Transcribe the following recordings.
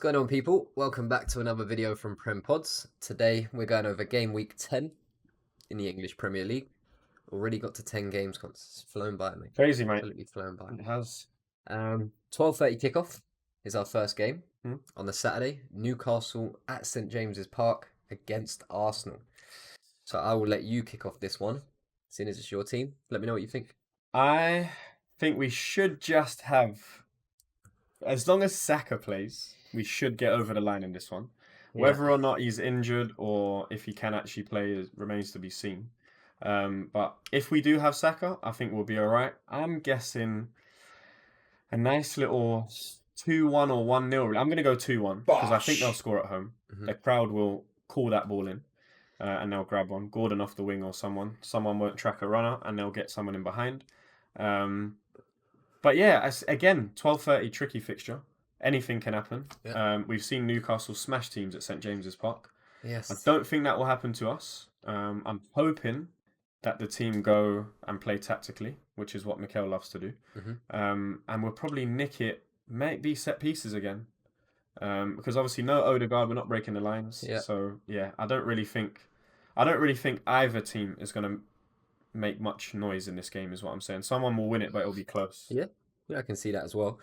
going on, people? Welcome back to another video from PremPods. Today we're going over Gameweek 10 in the English Premier League. Already got to 10 games. It's flown by, mate. Crazy, mate. Absolutely flown by. It has. 12:30 kickoff is our first game on the Saturday. Newcastle at St James's Park against Arsenal. So I will let you kick off this one, seeing as it's your team. Let me know what you think. I think we should just have, as long as Saka plays, we should get over the line in this one. Whether or not he's injured or if he can actually play remains to be seen. But if we do have Saka, I think we'll be all right. I'm guessing a nice little 2-1 or 1-0. I'm going to go 2-1 because I think they'll score at home. The crowd will call that ball in and they'll grab one. Gordon off the wing or someone. Someone won't track a runner and they'll get someone in behind. But yeah, again, 12:30 tricky fixture. Anything can happen. Yeah. We've seen Newcastle smash teams at St James's Park. Yes. I don't think that will happen to us. I'm hoping that the team go and play tactically, which is what Mikel loves to do. And we'll probably nick it, maybe set pieces again. Because obviously no Odegaard, we're not breaking the lines. Yeah. So yeah, I don't really think either team is going to make much noise in this game, is what I'm saying. Someone will win it, but it'll be close. Yeah, I can see that as well.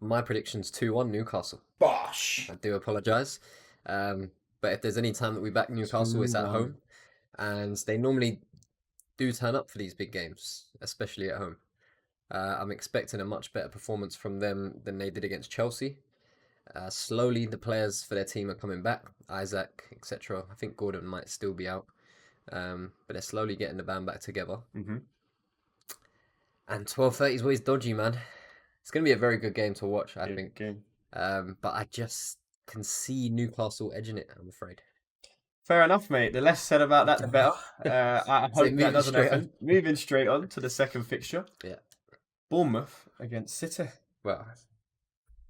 My prediction's 2-1 Newcastle. Bosh! I do apologise. But if there's any time that we back Newcastle, it's at home. And they normally do turn up for these big games, especially at home. I'm expecting a much better performance from them than they did against Chelsea. Slowly, the players for their team are coming back. Isaac, etc. I think Gordon might still be out. But they're slowly getting the band back together. And 12:30 is always dodgy, man. It's going to be a very good game to watch, I think. But I just can see Newcastle edging it, I'm afraid. Fair enough, mate. The less said about that, the better. I hope that doesn't happen. Moving straight on to the second fixture. Yeah. Bournemouth against City. Well,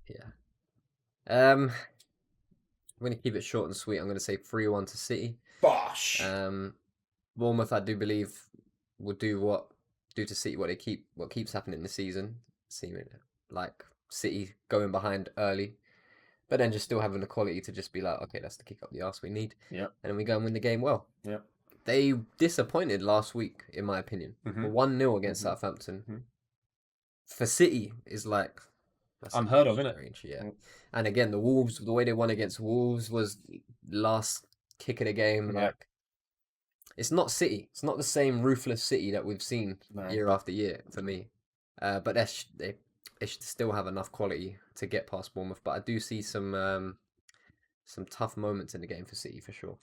yeah. I'm going to keep it short and sweet. I'm going to say 3-1 to City. Bosh! Bournemouth, I do believe, will do to City what keeps happening in the season, seeming like City going behind early, but then just still having the quality to just be like, okay, that's the kick up the arse we need. Yeah. And then we go and win the game well. Yeah. They disappointed last week, in my opinion. 1-0 against Southampton. For City is like unheard of, isn't it? Yeah. And again, the way they won against Wolves was last kick of the game. Yeah. Like, it's not City. It's not the same ruthless City that we've seen year after year for me. But they should still have enough quality to get past Bournemouth. But I do see some tough moments in the game for City for sure.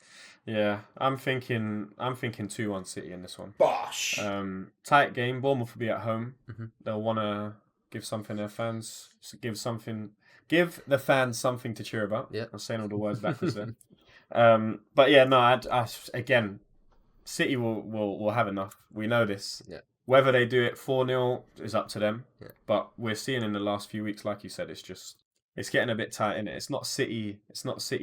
Yeah, I'm thinking 2-1 City in this one. Bosh! Tight game. Bournemouth will be at home. They'll want to give something to their fans. Give the fans something to cheer about. Yeah, I'm saying all the words backwards then. But yeah, no. I again, City will have enough. We know this. Yeah. Whether they do it 4-0 is up to them. Yeah. But we're seeing in the last few weeks, like you said, it's getting a bit tight in it. It's not City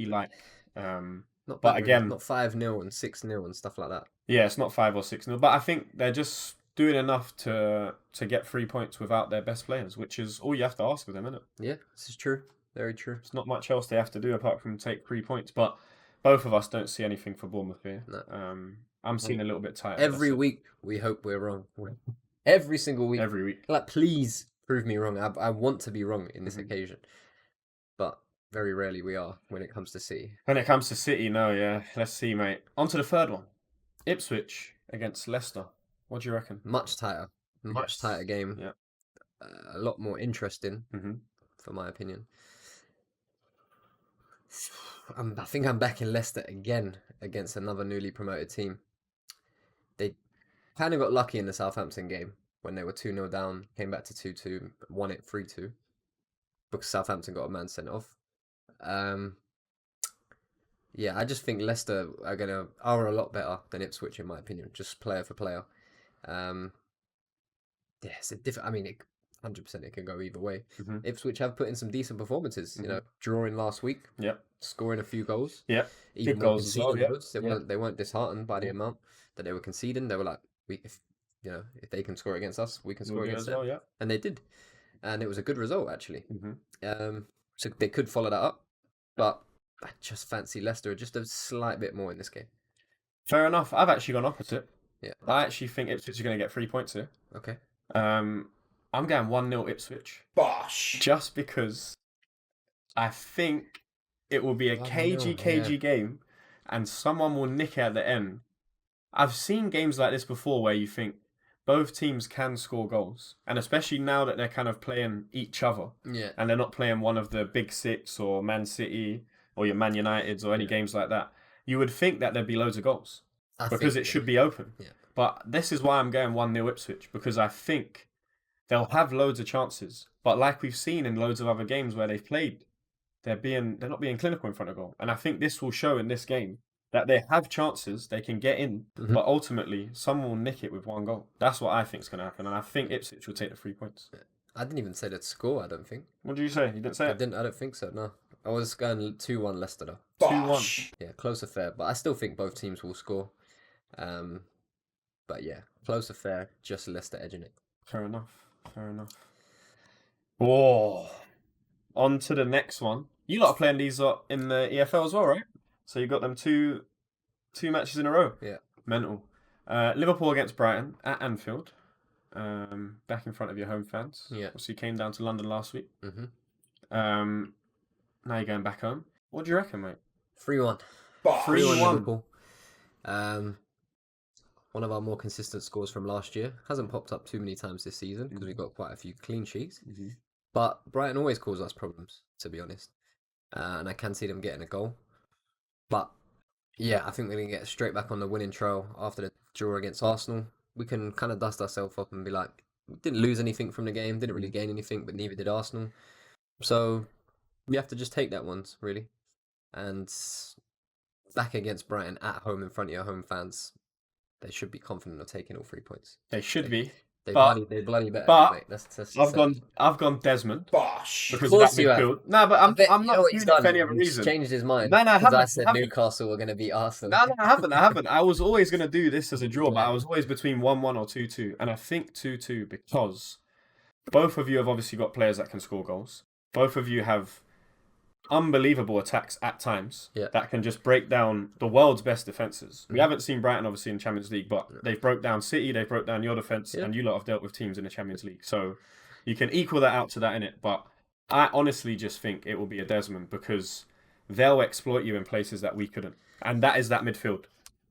like. But again, not 5-0 and 6-0 and stuff like that. Yeah, it's not 5 or 6-0. But I think they're just doing enough to get 3 points without their best players, which is all you have to ask of them, isn't it? Yeah, this is true. Very true. It's not much else they have to do apart from take 3 points. But both of us don't see anything for Bournemouth here. No. I'm seeing a little bit tight. Every week we hope we're wrong. Every single week. Every week. Like, please prove me wrong. I want to be wrong in this occasion. But very rarely we are when it comes to City. When it comes to City, no, yeah. Let's see, mate. On to the third one. Ipswich against Leicester. What do you reckon? Much tighter. Much tighter game. Yeah. A lot more interesting, for my opinion. I think I'm back in Leicester again against another newly promoted team. They kind of got lucky in the Southampton game when they were 2-0 down, came back to 2-2, won it 3-2 because Southampton got a man sent off. Yeah, I just think Leicester are a lot better than Ipswich in my opinion, just player for player. Yeah, it's a different. I mean, 100% it can go either way. Ipswich have put in some decent performances. You know, drawing last week. Yep. Scoring a few goals. Yep. Even good goals as well. They weren't disheartened by the amount that they were conceding. They were like, if they can score against us, we can score against them. Well, yeah. And they did, and it was a good result actually. So they could follow that up. but I just fancy Leicester just a slight bit more in this game. Fair enough. I've actually gone opposite. Yeah. I actually think Ipswich are going to get 3 points here. Okay. I'm going 1-0 Ipswich. Bosh. Just because I think it will be a 1-0, cagey game and someone will nick it at the end. I've seen games like this before where you think both teams can score goals. And especially now that they're kind of playing each other. Yeah. And they're not playing one of the big six or Man City or your Man Uniteds or any games like that. You would think that there'd be loads of goals. Because it should be open. Yeah. But this is why I'm going 1-0 Ipswich. Because I think they'll have loads of chances. But like we've seen in loads of other games where they've played, they're not being clinical in front of goal. And I think this will show in this game that they have chances, they can get in, but ultimately someone will nick it with 1 goal. That's what I think is going to happen. And I think Ipswich will take the 3 points. I didn't even say that score, I don't think. What did you say? You didn't say I it? didn't. I don't think so, no. I was going 2-1 Leicester, though. 2-1. Yeah, close affair. But I still think both teams will score. But yeah, close affair, just Leicester edging it. Fair enough. Oh, on to the next one. You lot are playing these in the EFL as well, right? So you got them two matches in a row. Yeah. Mental. Liverpool against Brighton at Anfield. Back in front of your home fans. Yeah. So you came down to London last week. Mm-hmm. Now you're going back home. What do you reckon, mate? 3-1. 3-1 Liverpool. One of our more consistent scores from last year. Hasn't popped up too many times this season because we've got quite a few clean sheets. Mm-hmm. But Brighton always cause us problems, to be honest. And I can see them getting a goal. But yeah, I think we're going to get straight back on the winning trail after the draw against Arsenal. We can kind of dust ourselves up and be like, we didn't lose anything from the game, didn't really gain anything, but neither did Arsenal. So we have to just take that once, really. And back against Brighton at home in front of your home fans, they should be confident of taking all 3 points. They should be. They But- bloody better, but mate. That's I've gone Desmond. Bosh. Because Of course of that you have. midfield. No, but I'm You not know what he's doing it for done? any other He's reason. changed his mind. No, I because I haven't, said haven't. Newcastle were going to beat Arsenal. No, I haven't. I was always going to do this as a draw, but I was always between 1-1 or 2-2. And I think 2-2 because both of you have obviously got players that can score goals. Both of you have unbelievable attacks at times that can just break down the world's best defences. We haven't seen Brighton, obviously, in Champions League, but they've broke down City, they've broke down your defence, and you lot have dealt with teams in the Champions League. So you can equal that out to that, innit? But I honestly just think it will be a Desmond because they'll exploit you in places that we couldn't. And that is that midfield.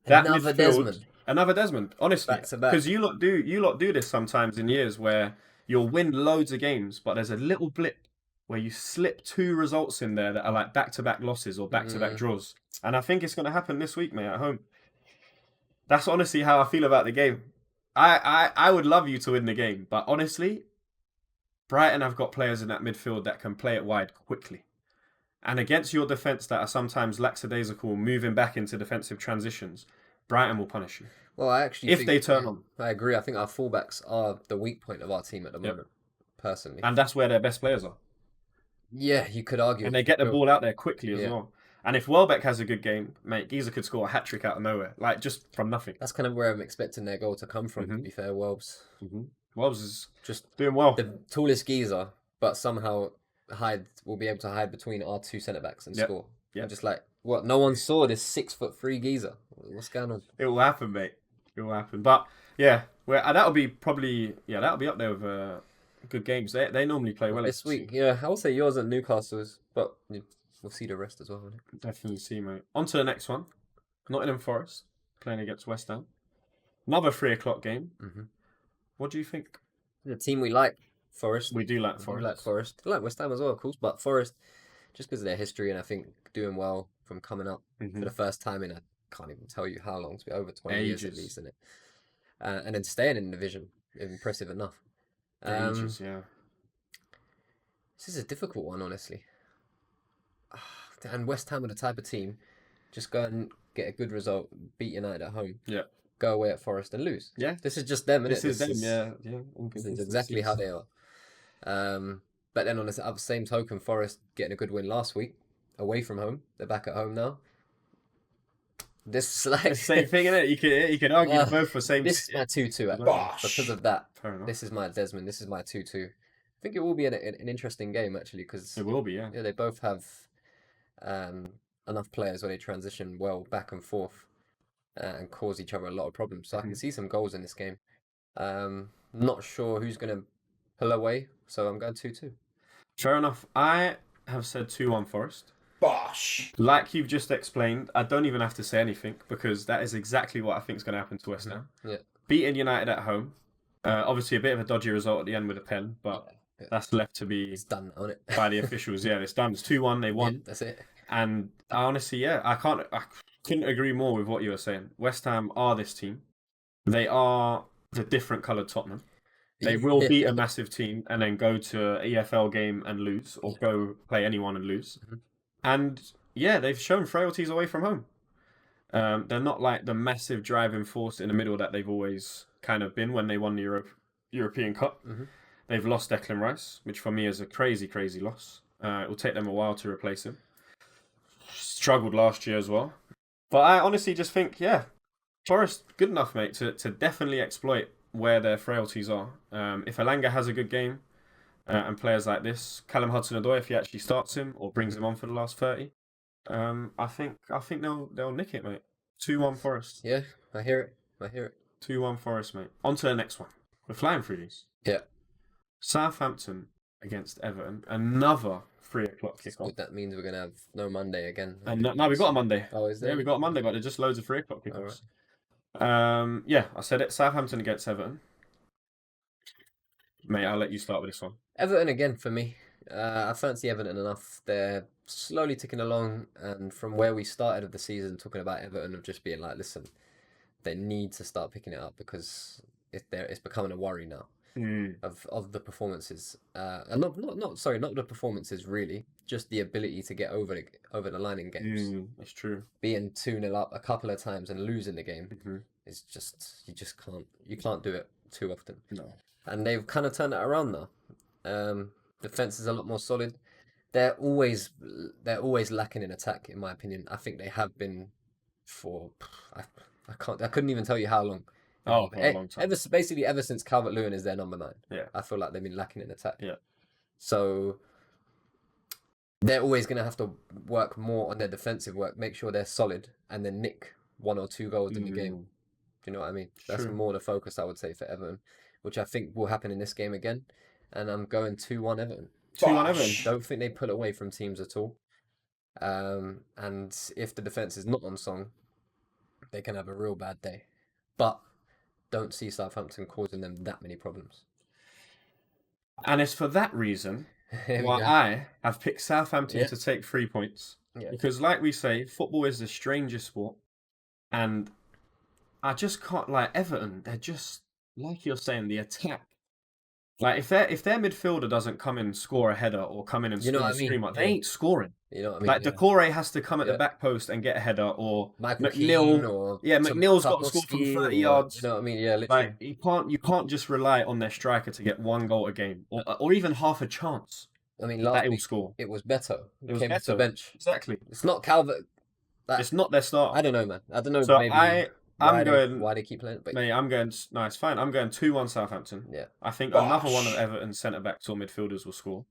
Another Desmond. Another Desmond, honestly. Back to back. Because you lot do this sometimes in years where you'll win loads of games, but there's a little blip where you slip 2 results in there that are like back-to-back losses or back-to-back draws. And I think it's going to happen this week, mate, at home. That's honestly how I feel about the game. I would love you to win the game, but honestly, Brighton have got players in that midfield that can play it wide quickly. And against your defence that are sometimes lackadaisical, moving back into defensive transitions, Brighton will punish you. Well, I actually If think, they turn on. I agree. I think our fullbacks are the weak point of our team at the moment, personally. And that's where their best players are. Yeah, you could argue. And they get the ball out there quickly as well. And if Welbeck has a good game, mate, Giza could score a hat-trick out of nowhere. Like, just from nothing. That's kind of where I'm expecting their goal to come from, to be fair. Welbs is just doing well. the tallest geezer, but somehow will be able to hide between our 2 centre-backs and score. Yep. I'm just like, what? No one saw this 6'3" geezer. What's going on? It will happen, mate. It will happen. But, yeah, that'll be that'll be up there with good games. They normally play well This week. Yeah, I would say yours and Newcastle's, but we'll see the rest as well. Won't it? Definitely see, mate. On to the next one. Nottingham Forest playing against West Ham. Another 3 o'clock game. What do you think? The team we like, Forest. We do like We Forest. like Forest. I like West Ham as well, of course, but Forest, just because of their history and I think doing well from coming up for the first time in, I can't even tell you how long, it's been over 20 years at least, isn't it? And then staying in the division, impressive enough. Ages, yeah. This is a difficult one, honestly. And West Ham are the type of team, just go and get a good result, beat United at home. Yeah. Go away at Forest and lose. Yeah. This is just them, This isn't is it? them, yeah. This is exactly how they are. But then on the same token, Forest getting a good win last week, away from home. They're back at home now. This is like... Same thing, innit? You can argue both for same... This is my 2-2, Bosh. because of that. Fair enough. This is my Desmond. This is my 2-2. I think it will be an interesting game, actually, because... It will be, yeah. Yeah, they both have enough players where they transition well back and forth and cause each other a lot of problems. So I can see some goals in this game. Not sure who's going to pull away, so I'm going 2-2. Fair enough. I have said 2-1 Forest. Bosh. Like you've just explained, I don't even have to say anything because that is exactly what I think is going to happen to West Ham. Yeah. Beating United at home. Obviously, a bit of a dodgy result at the end with a pen, but that's left to be It's done, isn't it? by the officials. Yeah, it's done. It's 2-1. They won. Yeah, that's it. And I honestly, I couldn't agree more with what you were saying. West Ham are this team. They are the different coloured Tottenham. They will beat a massive team and then go to an EFL game and lose, or go play anyone and lose. Mhm. And yeah, they've shown frailties away from home. They're not like the massive driving force in the middle that they've always kind of been when they won the European Cup. Mhm. They've lost Declan Rice, which for me is a crazy, crazy loss. It will take them a while to replace him. Struggled last year as well. But I honestly just think, yeah, Forest, good enough, mate, to definitely exploit where their frailties are. If Elanga has a good game and players like this, Callum Hudson-Odoi, if he actually starts him or brings him on for the last 30, I think they'll nick it, mate. 2-1 Forest. Yeah, I hear it. I hear it. 2-1 Forest, mate. On to the next one. We're flying through these. Yeah. Southampton against Everton. Another 3 o'clock kickoff. That means we're going to have no Monday again. And no, we got a Monday. Oh, is there? Yeah, we got a Monday, but there's just loads of 3 o'clock All kickoffs. right. Yeah, I said it. Southampton against Everton. Mate, I'll let you start with this one. Everton again for me. I fancy Everton enough. They're slowly ticking along, and from where we started of the season, talking about Everton of just being like, listen, they need to start picking it up because it's becoming a worry now of the performances. And not the performances really, just the ability to get over the line in games. It's true. Being 2-0 up a couple of times and losing the game Mhm. is just you can't do it too often. No. And they've kind of turned it around now. Defense is a lot more solid. They're always lacking in attack, in my opinion. I think they have been for I couldn't even tell you how long. Oh, for a long time. Ever since Calvert-Lewin is their number 9. Yeah. I feel like they've been lacking in attack. Yeah. So they're always going to have to work more on their defensive work, make sure they're solid, and then nick 1 or 2 goals in the game. Do you know what I mean? That's True. more the focus, I would say, for Everton, which I think will happen in this game again. And I'm going 2-1 Everton. 2-1 Everton. Don't think they pull away from teams at all. And if the defense is not on song, they can have a real bad day. But don't see Southampton causing them that many problems. And it's for that reason Here we why go. I have picked Southampton Yeah. to take 3 points. Yeah. Because like we say, football is the strangest sport. And I just can't, like, Everton, they're just, like you're saying, the attack. Like, if their midfielder doesn't come in and score a header or come in and You know score a what I mean? screamer, they Yeah. ain't scoring. You know what I mean? Like, Yeah. Decore has to come at Yeah. the back post and get a header, or Michael McNeil. Keane or McNeil's got to score from Tarkowski 30 or- yards. You know what I mean? Yeah, literally. Like, you can't just rely on their striker to get 1 goal a game, or even half a chance I mean, that last he'll week score. it was Beto. It was Came off the Beto. bench. Exactly. It's not Calvert. It's not their start. I don't know, man. I don't know. So maybe why they keep playing. But Mate, I'm going. No, it's fine. I'm going 2-1 Southampton. yeah, I think Bosh. another one of Everton's centre backs or midfielders will score.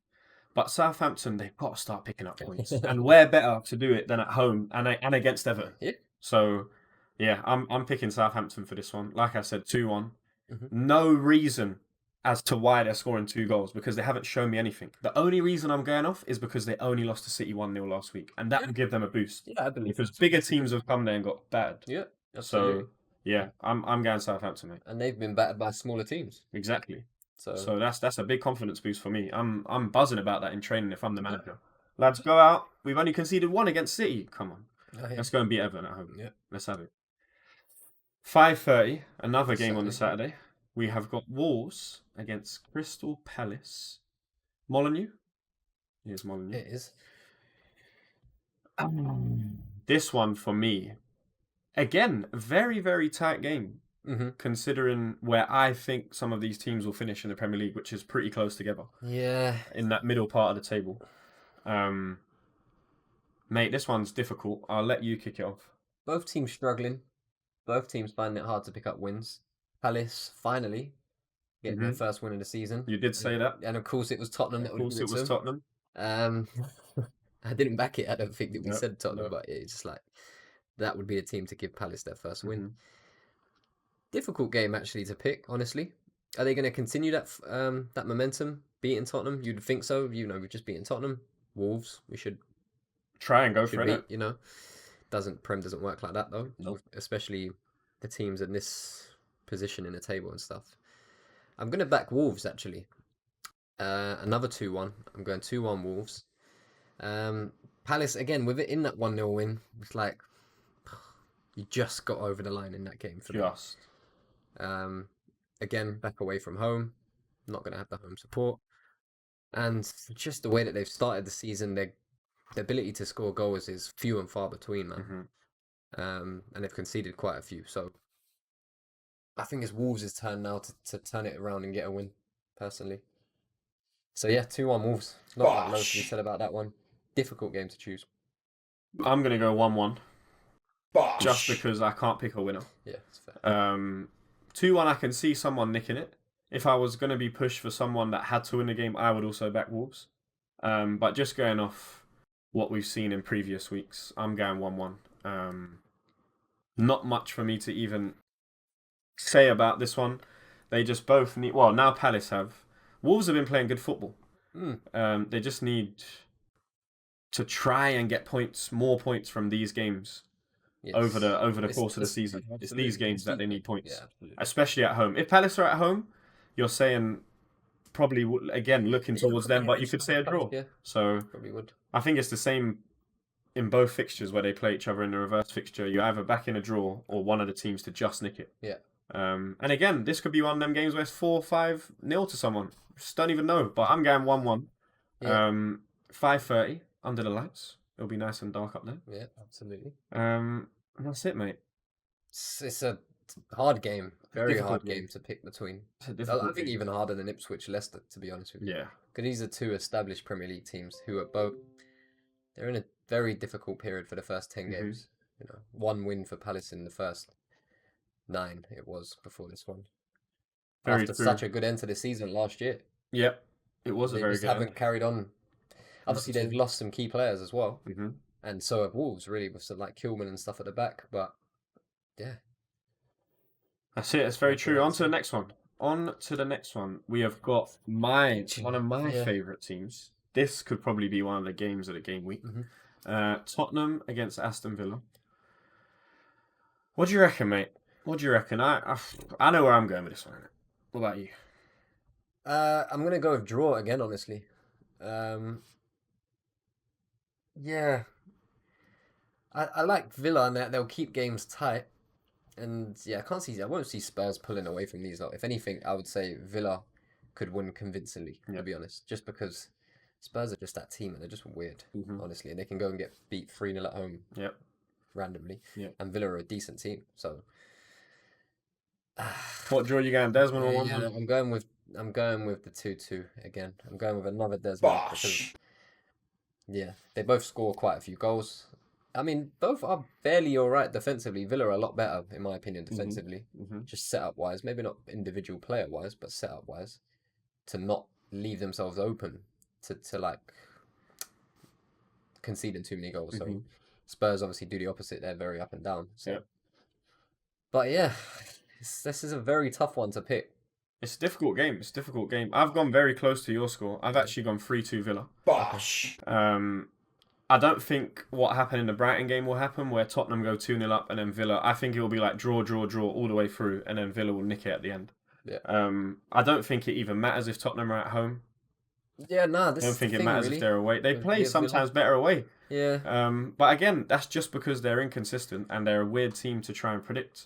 But Southampton, they've got to start picking up points, and where better to do it than at home and against Everton. Yeah. So, yeah, I'm picking Southampton for this one. Like I said, 2-1. Mhm. No reason as to why they're scoring 2 goals because they haven't shown me anything. The only reason I'm going off is because they only lost to City 1-0 last week, and that will give them a boost yeah, I believe. because bigger teams have come there and got battered. Yeah, absolutely. So, yeah, I'm going Southampton, mate. And they've been battered by smaller teams. Exactly. So, So that's a big confidence boost for me. I'm buzzing about that in training if I'm the manager. Lads, go out. We've only conceded 1 against City. Come on. oh, yeah. Let's go and beat Everton at home. Yeah. Let's have it. 5:30, another game on the Saturday. Saturday. We have got Wolves against Crystal Palace. Molyneux. Here's Molyneux. It is. This one for me, again, very, very tight game. Mm-hmm. Considering where I think some of these teams will finish in the Premier League, which is pretty close together. Yeah. In that middle part of the table. Mate, this one's difficult. I'll let you kick it off. Both teams struggling. Both teams finding it hard to pick up wins. Palace finally getting their first win of the season. You did say that. And of course it was Tottenham that Of would course, give it was to them. Tottenham. I didn't back it. I don't think that we Nope, said Tottenham, nope. but it's just like that would be a team to give Palace their first win. Mhm. Difficult game actually to pick, honestly. Are they going to continue that momentum, beating Tottenham? You'd think so. We've just beaten Tottenham, Wolves. We should Try and go for beat. it. Prem doesn't work like that though. Nope. Especially the teams in this position in the table and stuff. I'm going to back Wolves actually. Another 2-1. I'm going 2-1 Wolves. Palace again with it in that 1-0 win. It's like you just got over the line in that game for Just. them. Again, back away from home. Not going to have the home support. And just the way that they've started the season, their ability to score goals is few and far between, man. Mhm. And they've conceded quite a few. So I think it's Wolves' turn now to turn it around and get a win, personally. So yeah, 2-1 Wolves. Not that low to be said about that one. Difficult game to choose. I'm going to go 1-1. Just because I can't pick a winner. Yeah, it's fair. 2-1, I can see someone nicking it. If I was going to be pushed for someone that had to win the game, I would also back Wolves. But just going off what we've seen in previous weeks, I'm going 1-1. Not much for me to even say about this one. They just both need... Well, now Palace have. Wolves have been playing good football. They just need to try and get more points from these games. Yes. over the course of the season. It's these games that they need points, especially at home. If Palace are at home, you're saying probably again looking towards them, but you could say a draw. Yeah, so probably would. I think it's the same in both fixtures where they play each other in the reverse fixture. You either back in a draw or one of the teams to just nick it. Yeah. And again, this could be one of them games where it's 4-5-0 to someone. Just don't even know. But I'm going 1-1. Yeah. 5:30 under the lights. It'll be nice and dark up there. Yeah, absolutely. And that's it, mate. It's a hard game. Very hard game to pick between. I think even harder than Ipswich Leicester, to be honest with you. Yeah. Because these are two established Premier League teams who are both... They're in a very difficult period for the first 10 games. One win for Palace in the first 9 it was before this one. After such a good end to the season last year. Yep. It was a very good end. They haven't carried on. Obviously, they've lost some key players as well. Mm-hmm. And so have Wolves, really, with some like Kilman and stuff at the back. But, yeah. That's it. It's very true. On to the next one. We have got one of my favourite teams. This could probably be one of the games of the game week. Mm-hmm. Tottenham against Aston Villa. What do you reckon, mate? What do you reckon? I know where I'm going with this one. What about you? I'm going to go with draw again, honestly. Yeah. I like Villa and they'll keep games tight. And yeah, I won't see Spurs pulling away from these. If anything, I would say Villa could win convincingly, to be honest. Just because Spurs are just that team and they're just weird, honestly. And they can go and get beat 3-0 at home randomly. And Villa are a decent team, so... What draw are you going, Desmond or 1-1? Yeah, I'm going with the 2-2 again. I'm going with another Desmond. Because, they both score quite a few goals. I mean, both are fairly alright defensively. Villa are a lot better, in my opinion, defensively. Just set-up-wise. Maybe not individual player-wise, but set-up-wise. To not leave themselves open to like, conceding too many goals. So Spurs obviously do the opposite. They're very up and down. So. But yeah, this is a very tough one to pick. It's a difficult game. I've gone very close to your score. I've actually gone 3-2 Villa. Bosh! I don't think what happened in the Brighton game will happen, where Tottenham go 2-0 up and then Villa. I think it will be like draw all the way through, and then Villa will nick it at the end. Yeah. I don't think it even matters if Tottenham are at home. Yeah, no, I don't think it matters if they're away. They play sometimes better away. Yeah. But again, that's just because they're inconsistent and they're a weird team to try and predict.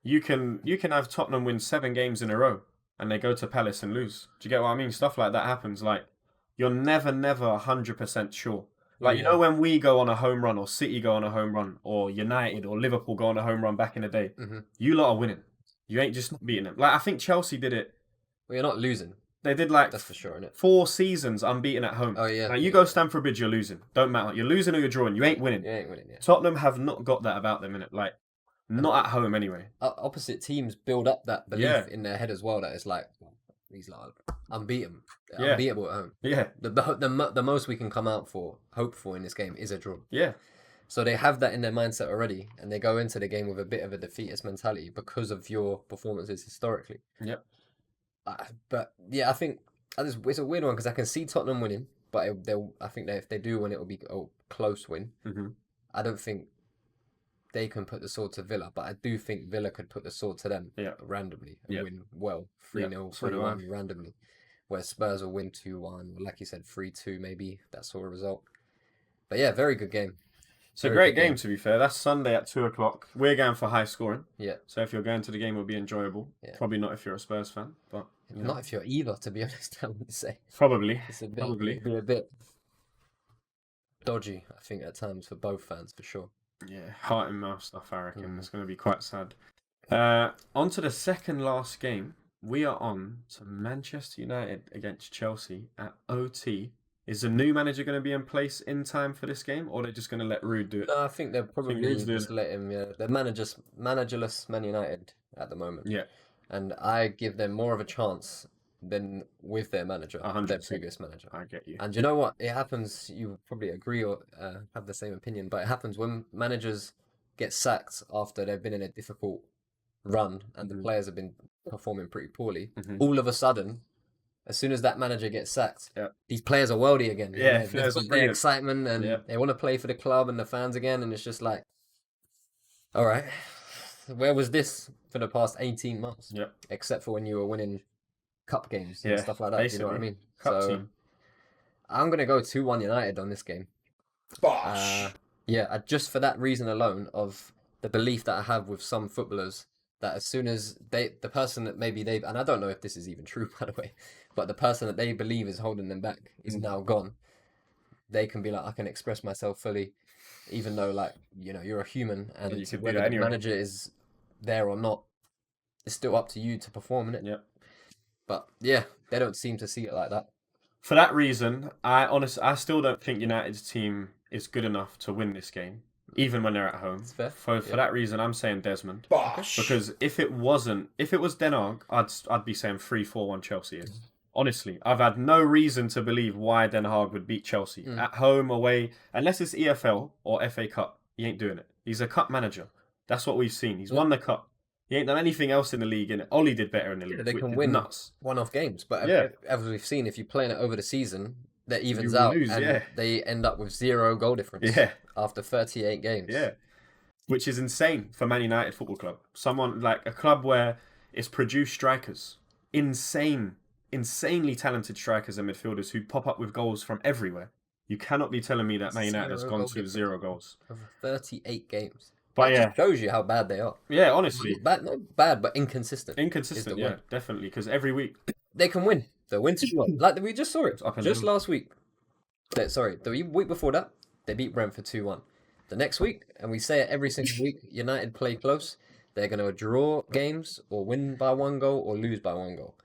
You can have Tottenham win 7 games in a row and they go to Palace and lose. Do you get what I mean? Stuff like that happens. Like, you're never 100% sure. Like, you know when we go on a home run, or City go on a home run, or United or Liverpool go on a home run back in the day, you lot are winning. You ain't just not beating them. Like, I think Chelsea did it. Well, you're not losing. They did like that's for sure, innit? 4 seasons unbeaten at home. Oh yeah. Like, you go Stamford Bridge, you're losing. Don't matter. You're losing or you're drawing. You ain't winning. You ain't winning. Yeah. Tottenham have not got that about them, innit? Like, not at home anyway. Opposite teams build up that belief in their head as well. That it's like these lot unbeatable. Yeah. Unbeatable at home. Yeah. The most we can hope for in this game is a draw. Yeah. So they have that in their mindset already, and they go into the game with a bit of a defeatist mentality because of your performances historically. Yep. But yeah, I think it's a weird one because I can see Tottenham winning, but I think that if they do win, it will be a close win. Mm-hmm. I don't think they can put the sword to Villa, but I do think Villa could put the sword to them randomly and win well 3-0, 3-1 randomly, where Spurs will win 2-1, or like you said, 3-2 maybe, that sort of result. But yeah, very good game. It's a great game, to be fair. That's Sunday at 2 o'clock. We're going for high scoring. Yeah. So if you're going to the game, it'll be enjoyable. Yeah. Probably not if you're a Spurs fan, but not if you're either, to be honest. I would say probably. It's a bit dodgy, I think, at times for both fans, for sure. Yeah, heart and mouth stuff. I reckon it's going to be quite sad. On to the second last game. We are on to Manchester United against Chelsea at OT. Is the new manager going to be in place in time for this game, or are they just going to let Ruud do it? No, I think they're probably just let him. Yeah, they're managerless Man United at the moment. Yeah, and I give them more of a chance than with their manager, 100%. Their previous manager. I get you. And you know what? It happens. You probably agree or have the same opinion, but it happens when managers get sacked after they've been in a difficult run and the players have been performing pretty poorly. All of a sudden, as soon as that manager gets sacked, these players are worldy again. Yeah, they've got their excitement and they want to play for the club and the fans again. And it's just like, all right, where was this for the past 18 months? Yeah, except for when you were winning cup games and stuff like that. Basically. You know what I mean? Cup team. I'm gonna go 2-1 United on this game. Just for that reason alone of the belief that I have with some footballers that as soon as the person that maybe and I don't know if this is even true, by the way, but the person that they believe is holding them back is now gone. They can be like, I can express myself fully, even though, like, you know, you're a human, and whether the manager is there or not, it's still up to you to perform, innit? Yeah. But yeah, they don't seem to see it like that. For that reason, I still don't think United's team is good enough to win this game, even when they're at home. It's fair. For that reason, I'm saying Desmond. Because if it was Den Haag, I'd be saying 3-4-1 Chelsea. Honestly, I've had no reason to believe why Den Haag would beat Chelsea at home, away, unless it's EFL or FA Cup. He ain't doing it. He's a cup manager. That's what we've seen. He's won the cup. He ain't done anything else in the league, and Ollie did better in the league. They can win one-off games, but as we've seen, if you're playing it over the season, that evens out, and they end up with 0 goal difference after 38 games. Yeah, which is insane for Man United Football Club. Someone like a club where it's produced strikers, insanely talented strikers and midfielders who pop up with goals from everywhere. You cannot be telling me that Man United has gone through 0 goals over 38 games. But that just shows you how bad they are. Yeah, honestly. Not bad, but inconsistent. Inconsistent, yeah, definitely. Because every week they can win. They'll win 2-1. Like we just saw it. Just last week. The week before that, they beat Brentford 2-1. The next week, and we say it every single week, United play close. They're going to draw games or win by 1 goal or lose by 1 goal.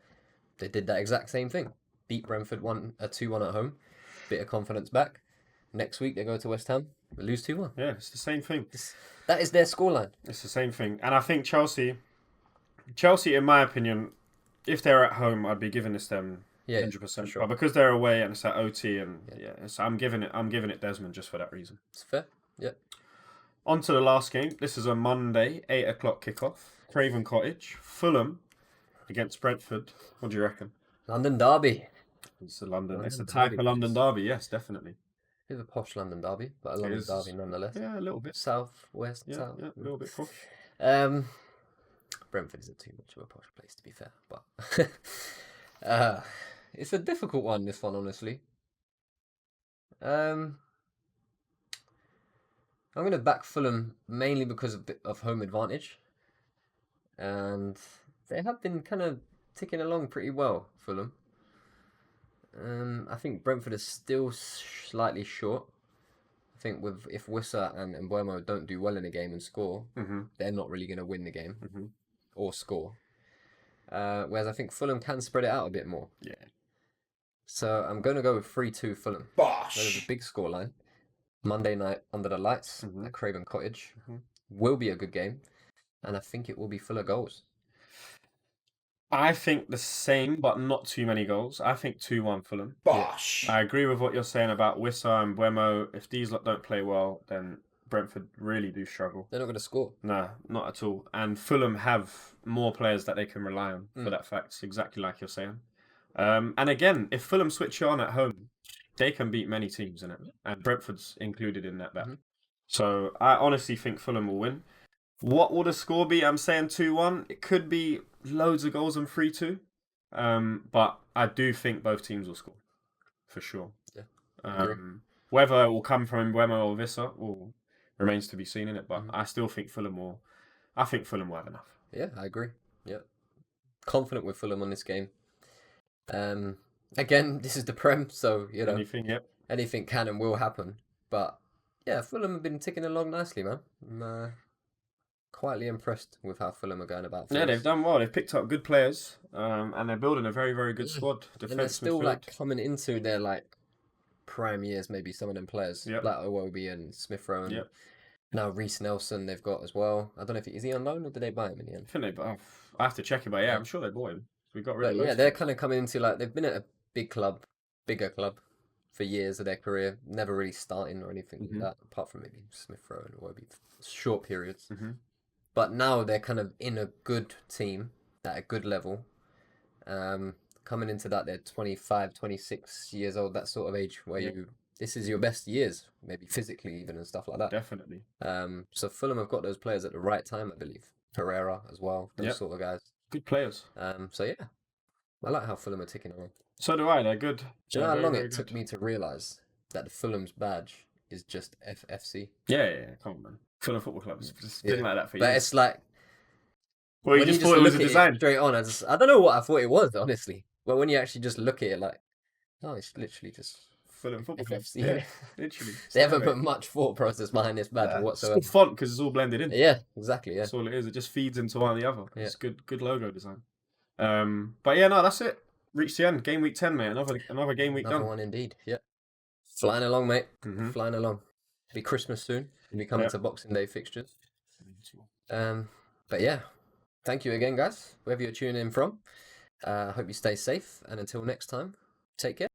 They did that exact same thing. Beat Brentford 2-1 at home. Bit of confidence back. Next week, they go to West Ham. They lose 2-1. Yeah, it's the same thing. That is their scoreline. It's the same thing. And I think Chelsea, in my opinion, if they're at home, I'd be giving this them 100%. Sure. But because they're away and it's at OT, and so I'm giving it Desmond just for that reason. It's fair. Yeah. On to the last game. This is a Monday, 8 o'clock kickoff. Craven Cottage, Fulham against Brentford. What do you reckon? London derby. It's a type of London derby. Yes, definitely. Bit of a posh London derby, but a London derby nonetheless. Yeah, a little bit. South, west, south. Yeah, a little bit posh. Brentford isn't too much of a posh place, to be fair, but it's a difficult one, this one, honestly. I'm going to back Fulham mainly because of home advantage. And they have been kind of ticking along pretty well, Fulham. I think Brentford is still slightly short. I think if Wissa and Mbeumo don't do well in a game and score, they're not really going to win the game or score. Whereas I think Fulham can spread it out a bit more. Yeah. So I'm going to go with 3-2 Fulham. There's a big scoreline. Monday night under the lights at Craven Cottage. Will be a good game. And I think it will be full of goals. I think the same, but not too many goals. I think 2-1 Fulham. Bosh. I agree with what you're saying about Wissa and Buemo. If these lot don't play well, then Brentford really do struggle. They're not going to score. No, not at all. And Fulham have more players that they can rely on for that fact, exactly like you're saying. And again, if Fulham switch on at home, they can beat many teams in it, and Brentford's included in that bet. So I honestly think Fulham will win. What will the score be? I'm saying 2-1. It could be loads of goals and 3-2. But I do think both teams will score, for sure. Yeah. Whether it will come from Buemo or Vissa remains to be seen in it. But I still think Fulham will. I think Fulham will have enough. Yeah, I agree. Yeah, confident with Fulham on this game. Again, this is the Prem, so you know anything can and will happen. But yeah, Fulham have been ticking along nicely, man. I'm quietly impressed with how Fulham are going about things. Yeah, they've done well. They've picked up good players, and they're building a very, very good squad. And they're still like coming into their like prime years. Maybe some of them players, like Iwobi and Smith Rowe, and now Reece Nelson. They've got as well. I don't know if is he on loan or did they buy him in the end? I think I have to check it, but yeah, I'm sure they bought him. We got rid of. Yeah, they're kind of coming into like they've been at a bigger club for years of their career, never really starting or anything like that, apart from maybe Smith Rowe and Iwobi, short periods. But now they're kind of in a good team at a good level. Coming into that, they're 25, 26 years old, that sort of age where this is your best years, maybe physically even and stuff like that. Definitely. So Fulham have got those players at the right time, I believe. Pereira as well, those sort of guys. Good players. So yeah, I like how Fulham are ticking along. So do I. They're good. Do you know how long it took me to realise that the Fulham's badge is just FFC? Yeah. Come on, man. Fulham Football Club. It's been like that for years. But it's like... Well, you just thought it was a design. Straight on, I don't know what I thought it was, honestly. But when you actually just look at it, like, oh, it's literally just Fulham Football Club. FFC. Yeah, literally. They haven't put much thought process behind this badge whatsoever. It's font because it's all blended in. Yeah, exactly. Yeah, that's all it is. It just feeds into one or the other. It's good logo design. But yeah, no, that's it. Reached the end. Game week 10, mate. Another game week done. Another one indeed. Yeah, flying along, mate. Flying along. Be Christmas soon. We'll be coming to Boxing Day fixtures. But yeah, thank you again, guys. Wherever you're tuning in from. Hope you stay safe, and until next time, take care.